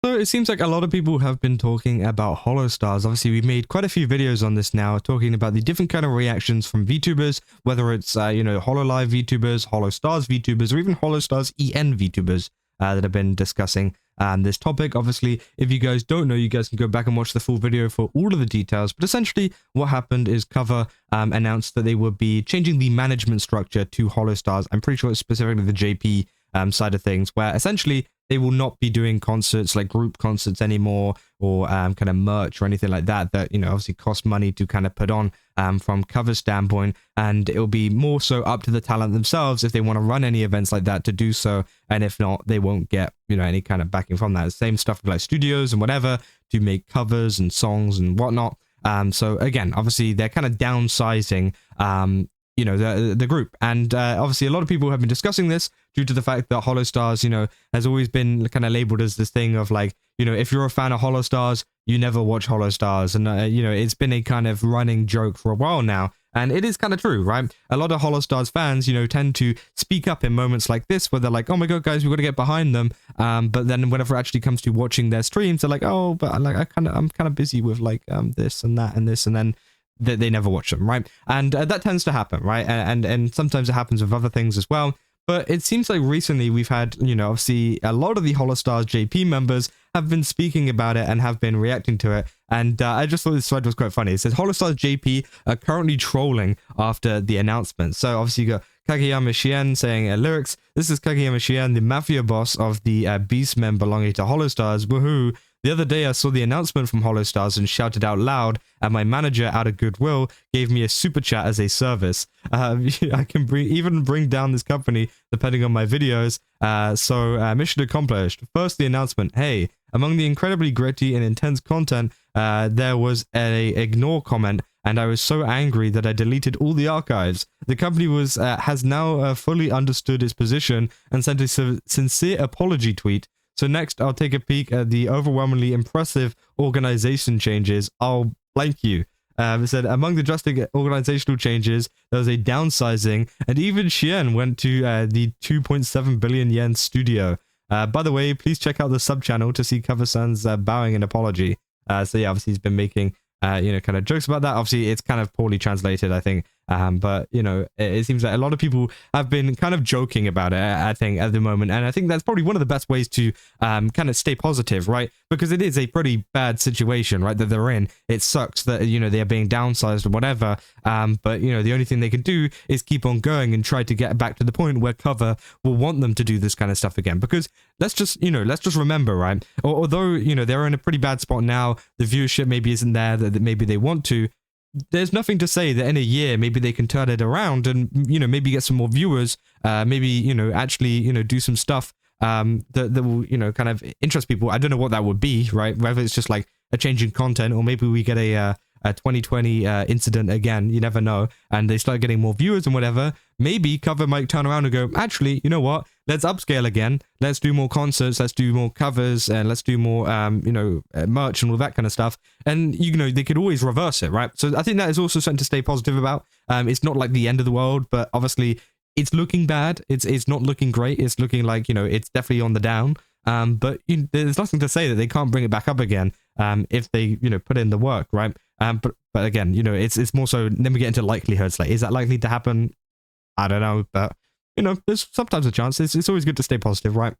So it seems like a lot of people have been talking about Holostars. Obviously, we've made quite a few videos on this now, talking about the different kind of reactions from VTubers, whether it's, hololive VTubers, Holostars VTubers, or even Holostars EN VTubers that have been discussing this topic. Obviously, if you guys don't know, you guys can go back and watch the full video for all of the details. But essentially, what happened is Cover announced that they would be changing the management structure to Holostars. I'm pretty sure it's specifically the JP side of things, where essentially they will not be doing concerts like group concerts anymore, or kind of merch or anything like that obviously cost money to kind of put on from Cover standpoint, and it will be more so up to the talent themselves if they want to run any events like that to do so, and if not, they won't get any kind of backing from that. Same stuff with like studios and whatever to make covers and songs and whatnot. So again, obviously they're kind of downsizing the group, and obviously a lot of people have been discussing this due to the fact that Holostars has always been kind of labeled as this thing of like, if you're a fan of Holostars, you never watch Holostars, and it's been a kind of running joke for a while now, and it is kind of true, right? A lot of Holostars fans tend to speak up in moments like this where they're like, oh my god guys, we've got to get behind them, but then whenever it actually comes to watching their streams, they're like, oh, but I'm kind of busy with like this and that and this, and then they never watch them, right? And that tends to happen, right? And sometimes it happens with other things as well. But it seems like recently we've had, obviously a lot of the Holostars JP members have been speaking about it and have been reacting to it. And I just thought this thread was quite funny. It says Holostars JP are currently trolling after the announcement. So obviously you got Kageyama Shien saying lyrics. This is Kageyama Shien, the mafia boss of the beastmen belonging to Holostars. Woohoo! The other day I saw the announcement from Holostars and shouted out loud, and my manager, out of goodwill, gave me a super chat as a service. I can even bring down this company depending on my videos. So mission accomplished. First, the announcement. Hey, among the incredibly gritty and intense content, there was a ignore comment, and I was so angry that I deleted all the archives. The company has now fully understood its position and sent a sincere apology tweet. So next, I'll take a peek at the overwhelmingly impressive organization changes. I'll blank you. It said, among the drastic organizational changes, there was a downsizing, and even Shien went to the 2.7 billion yen studio. By the way, please check out the sub-channel to see Cover-san's bowing and apology. So yeah, obviously he's been making, kind of jokes about that. Obviously, it's kind of poorly translated, I think. But it seems like a lot of people have been kind of joking about it, I think, at the moment, and I think that's probably one of the best ways to kind of stay positive, right? Because it is a pretty bad situation, right, that they're in. It sucks that they're being downsized or whatever, but the only thing they can do is keep on going and try to get back to the point where Cover will want them to do this kind of stuff again. Because let's just remember, right, although they're in a pretty bad spot now, the viewership maybe isn't there that maybe they want to. There's nothing to say that in a year maybe they can turn it around and maybe get some more viewers, maybe actually do some stuff that will kind of interest people. I don't know what that would be, right? Whether it's just like a change in content, or maybe we get a 2020 incident again, you never know, and they start getting more viewers and whatever. Maybe Cover might turn around and go, actually, you know what, let's upscale again, let's do more concerts, let's do more covers, and let's do more merch and all that kind of stuff. And they could always reverse it, right? So I think that is also something to stay positive about. It's not like the end of the world, but obviously it's looking bad. It's not looking great. It's looking like it's definitely on the down. But there's nothing to say that they can't bring it back up again if they put in the work, right? But again, it's more so, then we get into likelihoods. Like, is that likely to happen? I don't know, but there's sometimes a chance. It's always good to stay positive, right?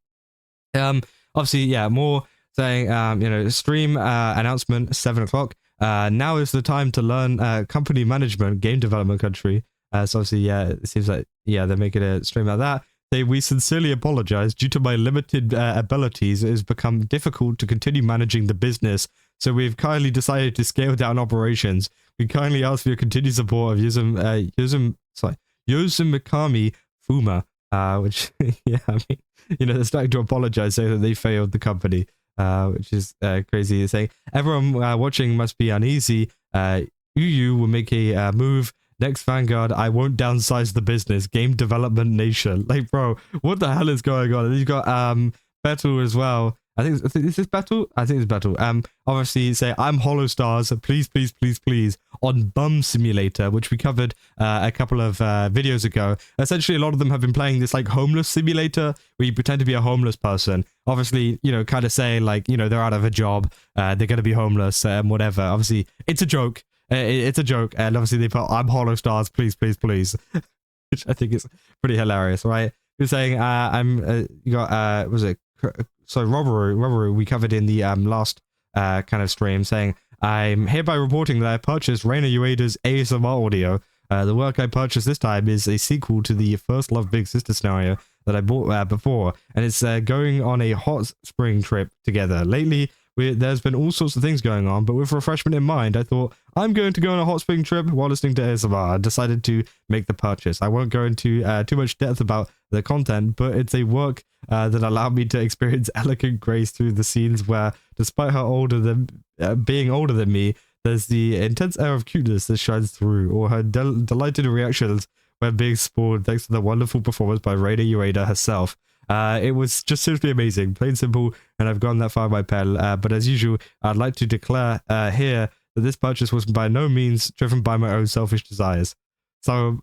Obviously, yeah, more saying, stream announcement 7 o'clock. Now is the time to learn company management, game development country. So obviously, yeah, it seems like they're making a stream like that. We sincerely apologize. Due to my limited abilities, it has become difficult to continue managing the business, so we've kindly decided to scale down operations. We kindly ask for your continued support of Yosumikami Fuma, which, yeah, I mean, they're starting to apologize, saying that they failed the company, which is crazy. Saying, everyone watching must be uneasy. Yu will make a move. Next Vanguard, I won't downsize the business. Game development nation. Like, bro, what the hell is going on? And you've got Betul as well. Is this battle? I think it's battle. Obviously say I'm Holostars, please, please, please, please, on Bum Simulator, which we covered a couple of videos ago. Essentially, a lot of them have been playing this like homeless simulator, where you pretend to be a homeless person. Obviously, you know, kind of say like, you know, they're out of a job, they're gonna be homeless, whatever. Obviously, it's a joke. It's a joke, and obviously they put I'm Holostars, please, please, please, which I think is pretty hilarious, right? You're saying you got was it? So Robbery we covered in the last kind of stream, saying I'm hereby reporting that I purchased Reina Ueda's ASMR audio. The work I purchased this time is a sequel to the First Love Big Sister scenario that I bought before, and it's going on a hot spring trip together. Lately, there's been all sorts of things going on, but with refreshment in mind, I thought I'm going to go on a hot spring trip while listening to ASMR. I decided to make the purchase. I won't go into too much depth about the content, but it's a work that allowed me to experience elegant grace through the scenes where, despite her being older than me, there's the intense air of cuteness that shines through, or her delighted reactions when being spoiled thanks to the wonderful performance by Reina Ueda herself. It was just simply amazing, plain simple, and I've gone that far in my pen. But as usual, I'd like to declare here that this purchase was by no means driven by my own selfish desires. So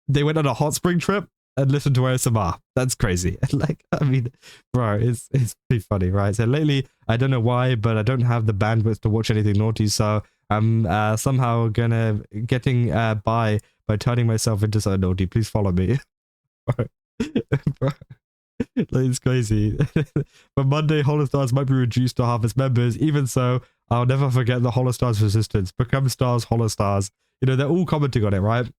they went on a hot spring trip and listened to ASMR. That's crazy. Like, I mean, bro, it's pretty funny, right? So lately, I don't know why, but I don't have the bandwidth to watch anything naughty, so I'm somehow getting by turning myself into so naughty. Please follow me. Bro. Like, it's crazy. But Monday, Holostars might be reduced to half its members. Even so, I'll never forget the Holostars resistance. Become stars, Holostars. You know, they're all commenting on it, right?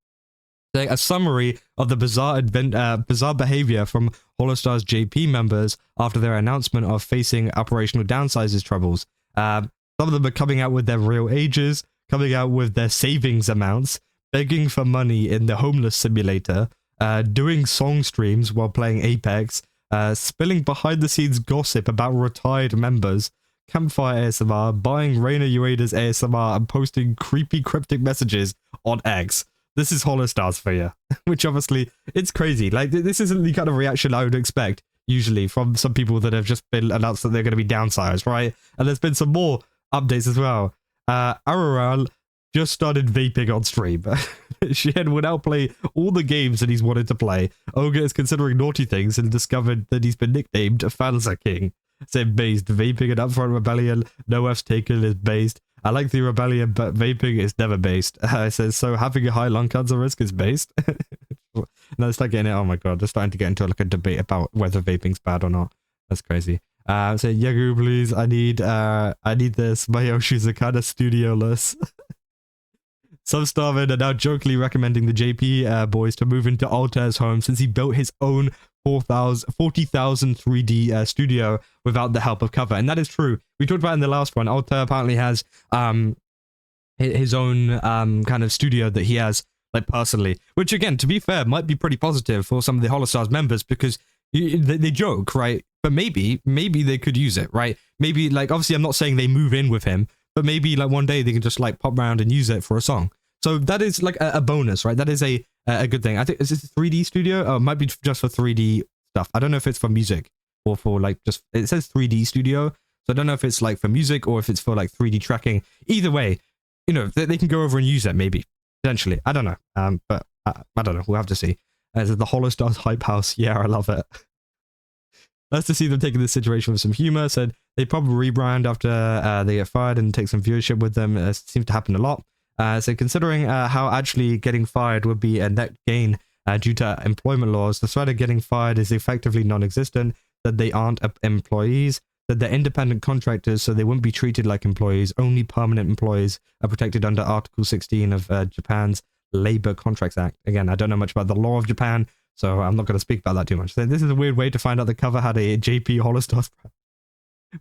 A summary of the bizarre behavior from Holostars JP members after their announcement of facing operational downsizes troubles. Some of them are coming out with their real ages, coming out with their savings amounts, begging for money in the homeless simulator, doing song streams while playing Apex, spilling behind-the-scenes gossip about retired members, campfire ASMR, buying Reina Ueda's ASMR, and posting creepy cryptic messages on X. This is Holostars for you. Which obviously, it's crazy. Like, this isn't the kind of reaction I would expect, usually, from some people that have just been announced that they're going to be downsized, right? And there's been some more updates as well. Araral just started vaping on stream. Shen will now play all the games that he's wanted to play. Ogre is considering naughty things and discovered that he's been nicknamed Fanza King. Said based. Vaping and upfront rebellion. No F's taken is based. I like the rebellion, but vaping is never based. It says, so having a high lung cancer risk is based. No, it's like getting it. Oh my god, they're starting to get into like a debate about whether vaping's bad or not. That's crazy. Say, Yagu, please, I need this. My Yoshi's are kind of studioless. Some starving are now jokingly recommending the JP boys to move into Altair's home since he built his own 40,000 3D studio without the help of cover. And that is true. We talked about in the last one, Altair apparently has his own kind of studio that he has like personally, which again, to be fair, might be pretty positive for some of the Holostars members because they joke, right? But maybe they could use it, right? Maybe, like, obviously I'm not saying they move in with him, but maybe like one day they can just like pop around and use it for a song. So that is like a bonus, right? That is a good thing. I think, is this a 3D studio? Oh, it might be just for 3D stuff. I don't know if it's for music or for like just, it says 3D studio. So I don't know if it's like for music or if it's for like 3D tracking. Either way, you know, they can go over and use it maybe, potentially. I don't know. But I don't know. We'll have to see. As the Holostars hype house. Yeah, I love it. Nice to see them taking this situation with some humor. Said they probably rebrand after they get fired and take some viewership with them. It seems to happen a lot. So considering how actually getting fired would be a net gain due to employment laws, the threat of getting fired is effectively non-existent, that they aren't employees, that they're independent contractors, so they wouldn't be treated like employees. Only permanent employees are protected under Article 16 of Japan's Labor Contracts Act. Again, I don't know much about the law of Japan, so I'm not going to speak about that too much. So this is a weird way to find out the cover had a JP Holostars.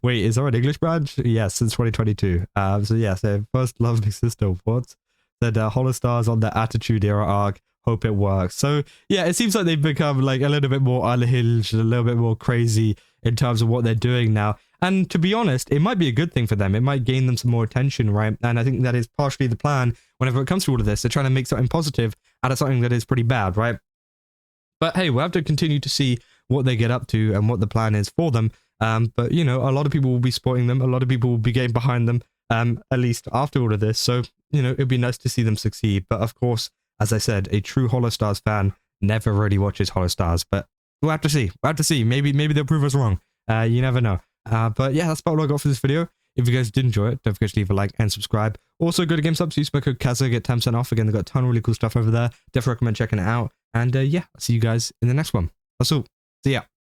Wait, is there an English branch? Yes, since 2022. So yeah, so first love big sister. What? Said Holostars on the Attitude Era arc. Hope it works. So yeah, it seems like they've become like a little bit more unhinged, a little bit more crazy in terms of what they're doing now. And to be honest, it might be a good thing for them. It might gain them some more attention, right? And I think that is partially the plan whenever it comes to all of this. They're trying to make something positive out of something that is pretty bad, right? But hey, we'll have to continue to see what they get up to and what the plan is for them. But you know, a lot of people will be supporting them. A lot of people will be getting behind them. At least after all of this. So you know, it'd be nice to see them succeed. But of course, as I said, a true Holostars fan never really watches Holostars. But we'll have to see. We'll have to see. Maybe they'll prove us wrong. You never know. But yeah, that's about all I got for this video. If you guys did enjoy it, don't forget to leave a like and subscribe. Also, go to GameStop, use my code Kazza, get 10% off. Again, they've got a ton of really cool stuff over there. Definitely recommend checking it out. And yeah, I'll see you guys in the next one. That's all. See ya.